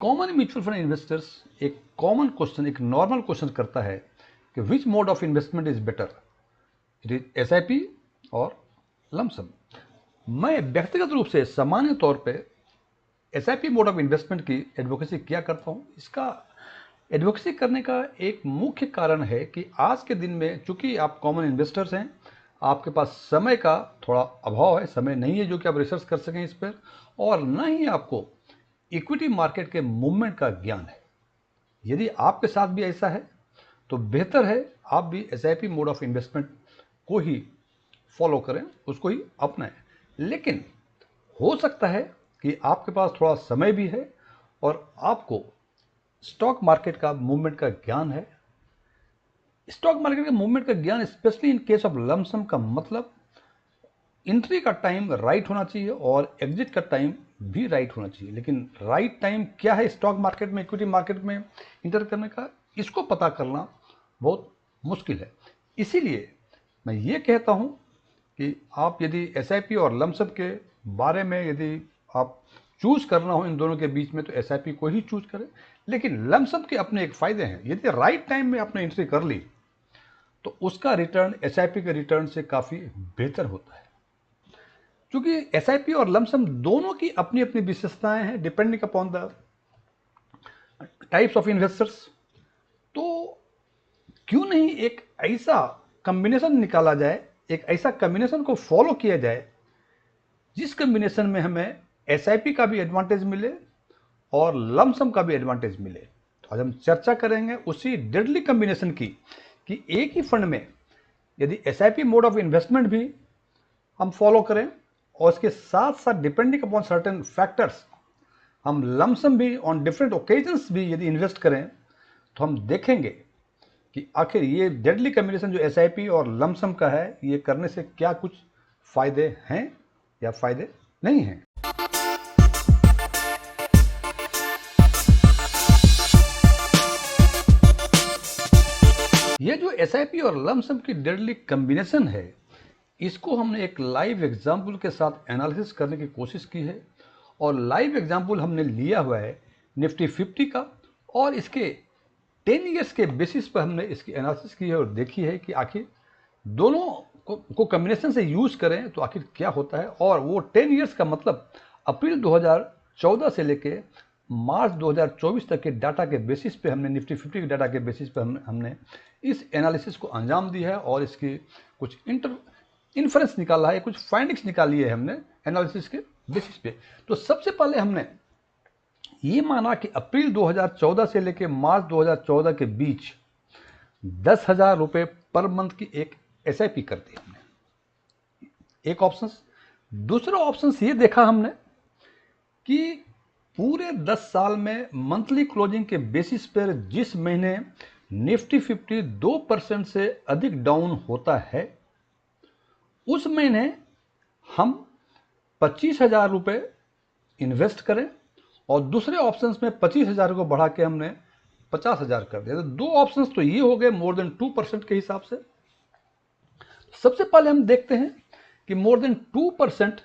Common mutual fund investors एक common question, एक normal question करता है कि which mode of investment is better, it is SIP और लमसम। मैं व्यक्तिगत रूप से सामान्य तौर पे एसआईपी मोड ऑफ इन्वेस्टमेंट की एडवोकेसी किया करता हूँ। इसका एडवोकेसी करने का एक मुख्य कारण है कि आज के दिन में चूंकि आप कॉमन इन्वेस्टर्स हैं, आपके पास समय का थोड़ा अभाव है, समय नहीं है जो कि आप रिसर्च कर सकें इस पर, और न ही आपको इक्विटी मार्केट के मूवमेंट का ज्ञान है। यदि आपके साथ भी ऐसा है तो बेहतर है आप भी एसआईपी मोड ऑफ इन्वेस्टमेंट को ही फॉलो करें, उसको ही अपनाएं। लेकिन हो सकता है कि आपके पास थोड़ा समय भी है और आपको स्टॉक मार्केट का मूवमेंट का ज्ञान है। स्टॉक मार्केट के मूवमेंट का ज्ञान specially in case of lump sum का मतलब एंट्री का टाइम राइट होना चाहिए और एग्जिट का टाइम भी राइट होना चाहिए। लेकिन राइट टाइम क्या है स्टॉक मार्केट में, इक्विटी मार्केट में इंटर करने का, इसको पता करना बहुत मुश्किल है। इसीलिए मैं ये कहता हूँ कि आप यदि एसआईपी और लमसम के बारे में यदि आप चूज करना हो इन दोनों के बीच में तो एसआईपी को ही चूज करें। लेकिन लमसम के अपने एक फायदे हैं, यदि राइट टाइम में आपने एंट्री कर ली तो उसका रिटर्न एसआईपी के रिटर्न से काफ़ी बेहतर होता है। क्योंकि एसआईपी और लमसम दोनों की अपनी अपनी विशेषताएं हैं depending upon the types of investors. तो क्यों नहीं एक ऐसा कॉम्बिनेशन निकाला जाए, एक ऐसा कॉम्बिनेशन को फॉलो किया जाए जिस कॉम्बिनेशन में हमें एसआईपी का भी एडवांटेज मिले और लमसम का भी एडवांटेज मिले। तो आज हम चर्चा करेंगे उसी डेडली कॉम्बिनेशन की कि एक ही फंड में यदि एसआईपी मोड ऑफ इन्वेस्टमेंट भी हम फॉलो करें और इसके साथ साथ डिपेंडिंग अपॉन सर्टेन फैक्टर्स हम लमसम भी ऑन डिफरेंट ओकेजन्स भी यदि इन्वेस्ट करें तो हम देखेंगे कि आखिर ये डेडली कॉम्बिनेशन जो एसआईपी और लमसम का है ये करने से क्या कुछ फायदे हैं या फायदे नहीं हैं। ये जो एसआईपी और लमसम की डेडली कॉम्बिनेशन है इसको हमने एक लाइव एग्जाम्पल के साथ एनालिसिस करने की कोशिश की है और लाइव एग्जाम्पल हमने लिया हुआ है निफ्टी 50 का और इसके 10 ईयर्स के बेसिस पर हमने इसकी एनालिसिस की है और देखी है कि आखिर दोनों को कॉम्बिनेशन से यूज करें तो आखिर क्या होता है। और वो 10 ईयर्स का मतलब अप्रैल 2014 से लेके मार्च 2024 तक के डाटा के बेसिस पे हमने निफ्टी 50 के डाटा के बेसिस पे हमने इस एनालिसिस को अंजाम दी है और इसकी कुछ इन्फ्रेंस निकाला है, कुछ फाइंडिंग्स निकाली है हमने एनालिसिस के बेसिस पे। तो सबसे पहले हमने ये माना कि अप्रैल 2014 से लेकर मार्च 2014 के बीच 10,000 रुपये पर मंथ की एक एसआईपी कर दी हमने, एक ऑप्शन। दूसरा ऑप्शन ये देखा हमने कि पूरे 10 साल में मंथली क्लोजिंग के बेसिस पर जिस महीने निफ्टी 50 2% से अधिक डाउन होता है उस महीने हम 25,000 रुपये इन्वेस्ट करें और दूसरे ऑप्शंस में 25,000 को बढ़ा के हमने 50,000 कर दिया। तो दो ऑप्शंस तो ये हो गए मोर देन 2% के हिसाब से। सबसे पहले हम देखते हैं कि more than 2%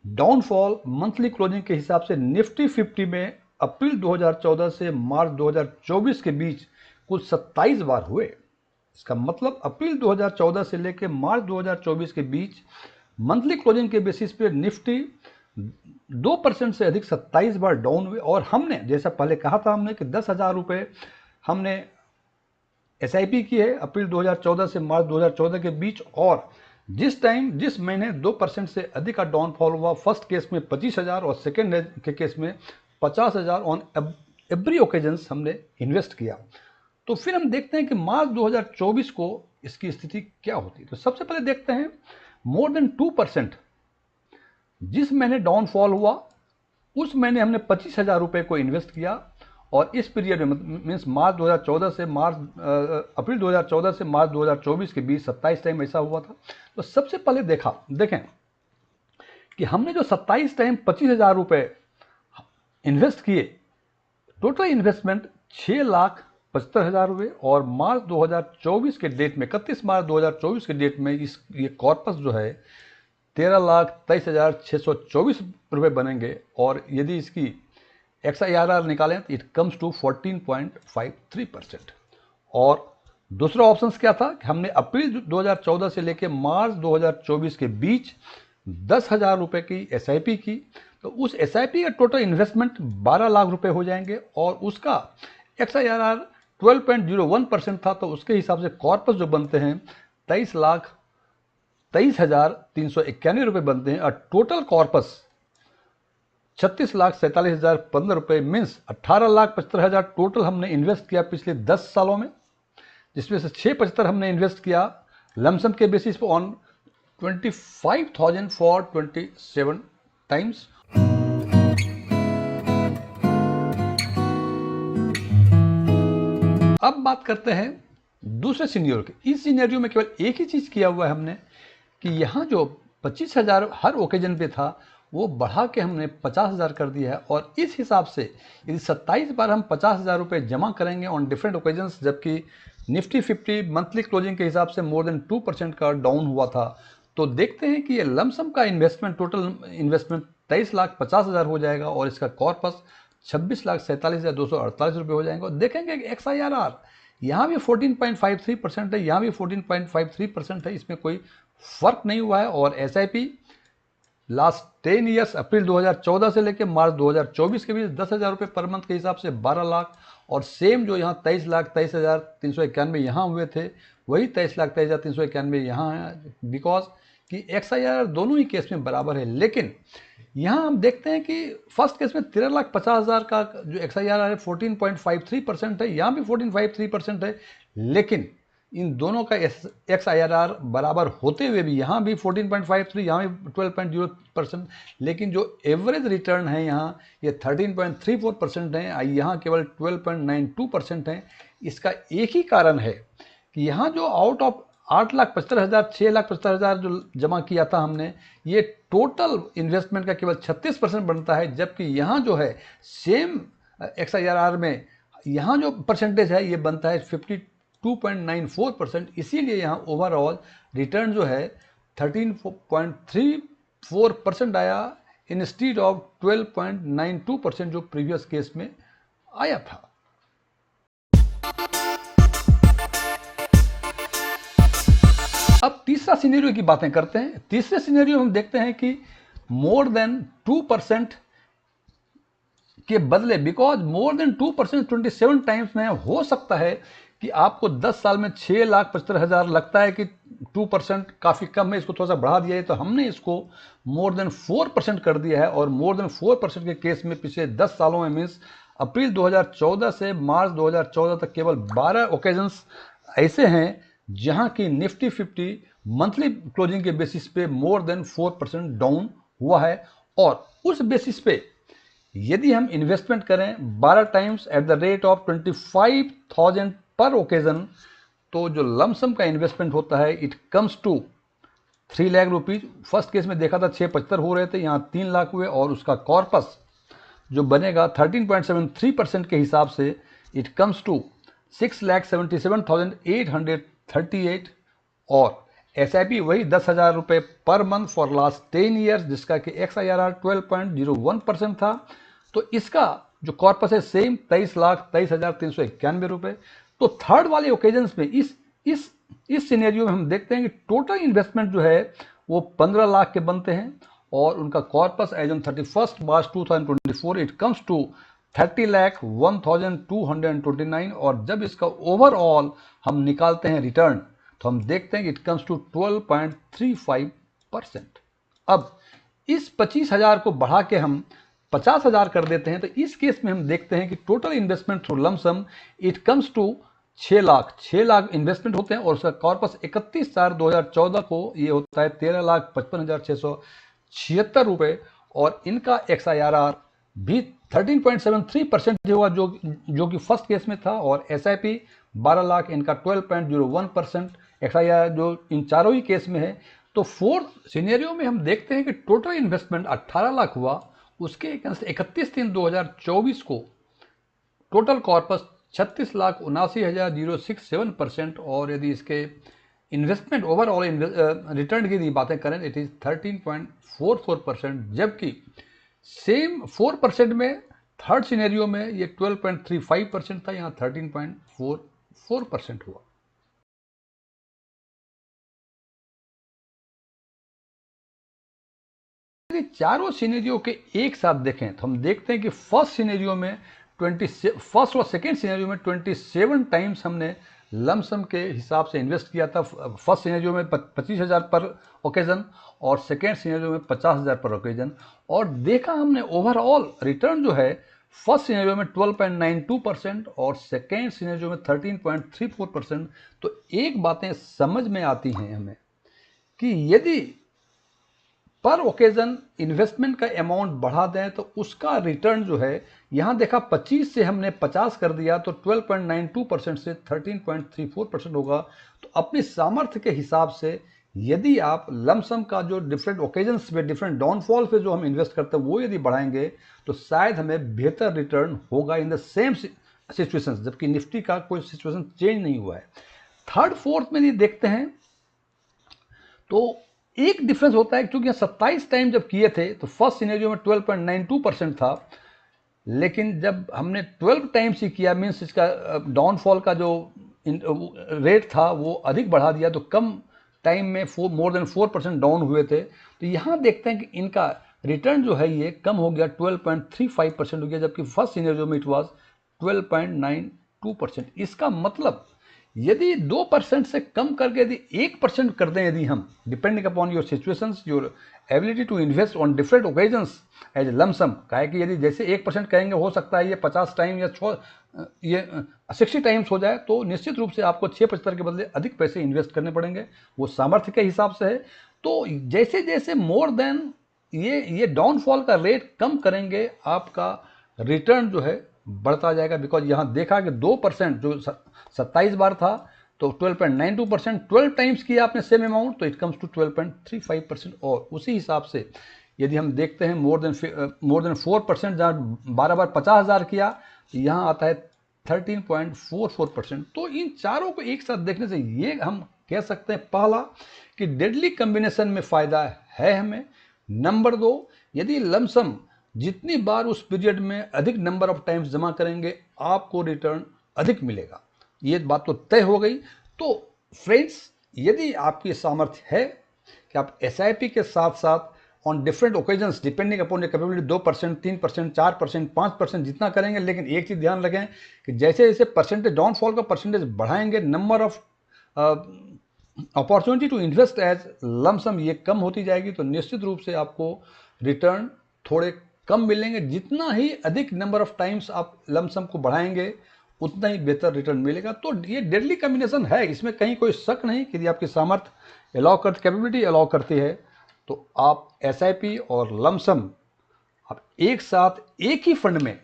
downfall monthly closing के हिसाब से निफ्टी 50 में अप्रैल 2014 से मार्च 2024 के बीच कुल 27 बार हुए। इसका मतलब अप्रैल 2014 से लेकर मार्च 2024 के बीच मंथली क्लोजिंग के बेसिस पे निफ्टी 2% से अधिक 27 बार डाउन हुए। और हमने जैसा पहले कहा था हमने कि 10,000 रुपये हमने एसआईपी की है अप्रैल 2014 से मार्च 2014 के बीच और जिस महीने 2% से अधिक का डाउनफॉल हुआ, फर्स्ट केस में 25,000 और सेकेंड के केस में 50,000 ऑन एवरी ओकेजन्स हमने इन्वेस्ट किया। तो फिर हम देखते हैं कि मार्च 2024 को इसकी स्थिति क्या होती है। तो सबसे पहले देखते हैं मोर देन 2% जिस महीने डाउनफॉल हुआ उस महीने हमने 25,000 रुपये को इन्वेस्ट किया और इस पीरियड में मीन्स मार्च 2014 से अप्रैल 2014 से मार्च 2024 के बीच 27 टाइम ऐसा हुआ था। तो सबसे पहले देखें कि हमने जो 27 टाइम 25,000 रुपये इन्वेस्ट किए, टोटल इन्वेस्टमेंट 6,75,000 रुपये और मार्च 2024 के डेट में 31 मार्च 2024 के डेट में ये कॉर्पस जो है 13,23,624 रुपये बनेंगे। और यदि इसकी XIRR निकालें तो इट कम्स टू 14.53%। और दूसरा ऑप्शन क्या था कि हमने अप्रैल 2014 से लेकर मार्च 2024 के बीच 10,000 रुपये की SIP की, तो उस SIP का टोटल इन्वेस्टमेंट 12 लाख रुपए हो जाएंगे और उसका XIRR 12.01% था, तो उसके हिसाब से कॉर्पस जो बनते हैं 23,23,391 रुपये बनते हैं और टोटल कॉर्पस 36,47,015 रुपये मीन्स 18,75,000 टोटल हमने इन्वेस्ट किया पिछले 10 सालों में, जिसमें से 675 हमने इन्वेस्ट किया लमसम के बेसिस पर ऑन 25,000 फॉर 27 टाइम्स। अब बात करते हैं दूसरे सीनियर की। इस सीनियरियो में केवल एक ही चीज किया हुआ है हमने कि यहाँ जो 25,000 हर ओकेजन पे था वो बढ़ा के हमने 50,000 कर दिया है, और इस हिसाब से यदि 27 बार हम 50,000 रुपये जमा करेंगे ऑन डिफरेंट ओकेजन्स, जबकि निफ्टी 50 मंथली क्लोजिंग के हिसाब से मोर देन 2% का डाउन हुआ था, तो देखते हैं कि ये लमसम का इन्वेस्टमेंट, टोटल इन्वेस्टमेंट 23,50,000 हो जाएगा और इसका कॉर्पस 26,47,248 रुपये हो जाएंगे। और देखेंगे कि XIRR यहाँ भी 14.53% है, यहाँ भी 14.53% है, इसमें कोई फर्क नहीं हुआ है। और SIP लास्ट 10 ईयर्स अप्रैल 2014 से लेकर मार्च 2024 के बीच 10,000 रुपये पर मंथ के हिसाब से 12 लाख, और सेम जो यहाँ 23,23,391 यहाँ हुए थे वही 23,23,391 यहाँ है, बिकॉज कि XIRR दोनों ही केस में बराबर है। लेकिन यहाँ हम देखते हैं कि फर्स्ट केस में 13,50,000 का जो XIRR है 14.53% है, यहाँ भी 14.53% है, लेकिन इन दोनों का XIRR बराबर होते हुए भी यहाँ भी 14.53, यहाँ भी 12.0%, लेकिन जो एवरेज रिटर्न है यहाँ ये 13.34% है, यहाँ केवल 12.92% है। इसका एक ही कारण है कि यहाँ जो आउट ऑफ 8,75,000 6,75,000 जो जमा किया था हमने, ये टोटल इन्वेस्टमेंट का केवल 36% बनता है, जबकि यहाँ जो है सेम XIRR में यहाँ जो परसेंटेज है ये बनता है 52.94%। इसीलिए यहाँ ओवरऑल रिटर्न जो है 13.34% आया इंस्टीड ऑफ 12.92% जो प्रीवियस केस में आया था। अब तीसरा सिनेरियो की बातें करते हैं। तीसरे सिनेरियो हम देखते हैं कि मोर देन 2% के बदले, बिकॉज मोर देन 2% 27 टाइम्स में हो सकता है कि आपको 10 साल में 6,75,000 लगता है कि 2% काफ़ी कम है, इसको थोड़ा सा बढ़ा दिया है, तो हमने इसको मोर देन 4% कर दिया है। और मोर देन 4% के केस में पिछले 10 सालों में मीन्स अप्रैल 2014 से मार्च 2014 तक केवल 12 ओकेजन्स ऐसे हैं जहां की निफ्टी 50 मंथली क्लोजिंग के बेसिस पे मोर देन 4% डाउन हुआ है। और उस बेसिस पे यदि हम इन्वेस्टमेंट करें 12 times at the rate of 25,000 पर ओकेजन, तो जो लमसम का इन्वेस्टमेंट होता है it comes to 3 lakh rupees. First case में देखा था 675 हो रहे थे, यहाँ 3 लाख हुए, और उसका कॉर्पस जो बनेगा 13.73% के हिसाब से इट कम्स टू 6,77,838। और SIP वही 10,000 रुपये per month for last 10 years, जिसका कि XIRR 12.01% था, तो इसका जो कॉर्पस है सेम 23,23,391 रुपये। तो थर्ड वाले ओकेजन्स में इस सिनेरियो में हम देखते हैं कि टोटल इन्वेस्टमेंट जो है वो 15 लाख के बनते हैं, और उनका corpus as on 31 March 2024 it comes to 30,01,229। और जब इसका ओवरऑल हम निकालते हैं रिटर्न, तो हम देखते हैं कि इट कम्स टू 12.35%। अब इस 25,000 को बढ़ा के हम 50,000 कर देते हैं, तो इस केस में हम देखते हैं कि total investment through lump sum it comes to 6 lakh investment होते हैं, और उसका कॉर्पस 31/4/2014 को ये होता है 13,55,676 रुपये। और इनका XIRR भी 13.73% होगा जो कि फर्स्ट केस में था, और SIP 12 लाख, इनका 12.01% XIRR जो इन चारों ही केस में है। तो फोर्थ सिनेरियो में हम देखते हैं कि टोटल इन्वेस्टमेंट 18 लाख हुआ, उसके 31/3/2024 को टोटल कॉर्पस 36,79,067%। और यदि इसके इन्वेस्टमेंट ओवरऑल रिटर्न की बातें करें इट इज 13.44%, जबकि सेम 4% में थर्ड सिनेरियो में ये 12.35% था, यहाँ 13.44% हुआ। यदि चारों सिनेरियो के एक साथ देखें तो हम देखते हैं कि फर्स्ट सिनेरियो में फर्स्ट और सेकेंड सिनेरियो में 27 टाइम्स हमने लमसम के हिसाब से इन्वेस्ट किया था। फर्स्ट सिनेरियो में 25,000 पर ओकेजन और सेकेंड सिनेरियो में 50,000 पर ओकेजन, और देखा हमने ओवरऑल रिटर्न जो है फर्स्ट सिनेरियो में 12.92% और सेकेंड सिनेरियो में 13.34%। तो एक बातें समझ में आती हैं हमें कि यदि पर ओकेजन इन्वेस्टमेंट का अमाउंट बढ़ा दें तो उसका रिटर्न जो है, यहाँ देखा 25 से हमने 50 कर दिया तो 12.92% से 13.34% होगा। तो अपनी सामर्थ्य के हिसाब से यदि आप लमसम का जो डिफरेंट ओकेजन्स पे, डिफरेंट डाउनफॉल पे जो हम इन्वेस्ट करते हैं वो यदि बढ़ाएंगे तो शायद हमें बेहतर रिटर्न होगा इन द सेम सिचुएशन, जबकि निफ्टी का कोई सिचुएशन चेंज नहीं हुआ है। थर्ड फोर्थ में यदि देखते हैं तो एक डिफरेंस होता है, क्योंकि 27 टाइम जब किए थे तो फर्स्ट सिनेरियो में 12.92% था, लेकिन जब हमने 12 टाइम्स ही किया मीन्स इसका डाउनफॉल का जो रेट था वो अधिक बढ़ा दिया, तो कम टाइम में मोर देन 4% डाउन हुए थे। तो यहाँ देखते हैं कि इनका रिटर्न जो है ये कम हो गया, 12.35% हो गया, जबकि फर्स्ट सिनेरियो में इट वाज 12.92%। इसका मतलब यदि 2% से कम करके यदि 1% कर दें, यदि हम depending upon your situations, your ability to invest on different occasions as lump sum, काहे कि यदि जैसे 1% कहेंगे हो सकता है ये 50 टाइम या 60 टाइम्स हो जाए, तो निश्चित रूप से आपको 6.75 के बदले अधिक पैसे इन्वेस्ट करने पड़ेंगे, वो सामर्थ्य के हिसाब से है। तो जैसे जैसे मोर देन ये डाउनफॉल का रेट कम करेंगे आपका रिटर्न जो है बढ़ता जाएगा। बिकॉज यहाँ देखा कि 2% जो 27 बार था तो 12.92%, 12 टाइम्स किया आपने सेम अमाउंट तो इट कम्स टू 12.35%। और उसी हिसाब से यदि हम देखते हैं मोर देन 4%, जहाँ 12 बार 50,000 किया तो यहाँ आता है 13.44%। तो इन चारों को एक साथ देखने से ये हम कह सकते हैं, पहला कि डेडली कॉम्बिनेशन में फ़ायदा है हमें। नंबर 2, यदि लमसम जितनी बार उस पीरियड में अधिक नंबर ऑफ टाइम्स जमा करेंगे आपको रिटर्न अधिक मिलेगा, ये बात तो तय हो गई। तो फ्रेंड्स, यदि आपकी सामर्थ्य है कि आप SIP के साथ साथ on different occasions depending upon your capability 2%, 3%, 4%, 5% जितना करेंगे, लेकिन एक चीज़ ध्यान रखें कि जैसे जैसे परसेंटेज डाउनफॉल का परसेंटेज बढ़ाएंगे, number of opportunity to invest as lump sum ये कम होती जाएगी, तो निश्चित रूप से आपको रिटर्न थोड़े कम मिलेंगे। जितना ही अधिक नंबर ऑफ टाइम्स आप लमसम को बढ़ाएंगे उतना ही बेहतर रिटर्न मिलेगा। तो ये डेडली कॉम्बिनेशन है, इसमें कहीं कोई शक नहीं कि यदि आपकी सामर्थ्य अलाउ करती, कैपेबिलिटी अलाउ करती है तो आप SIP और लमसम आप एक साथ एक ही फंड में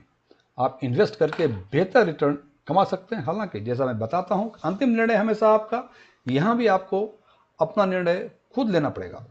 आप इन्वेस्ट करके बेहतर रिटर्न कमा सकते हैं। हालांकि जैसा मैं बताता हूं, अंतिम निर्णय हमेशा आपका, यहाँ भी आपको अपना निर्णय खुद लेना पड़ेगा।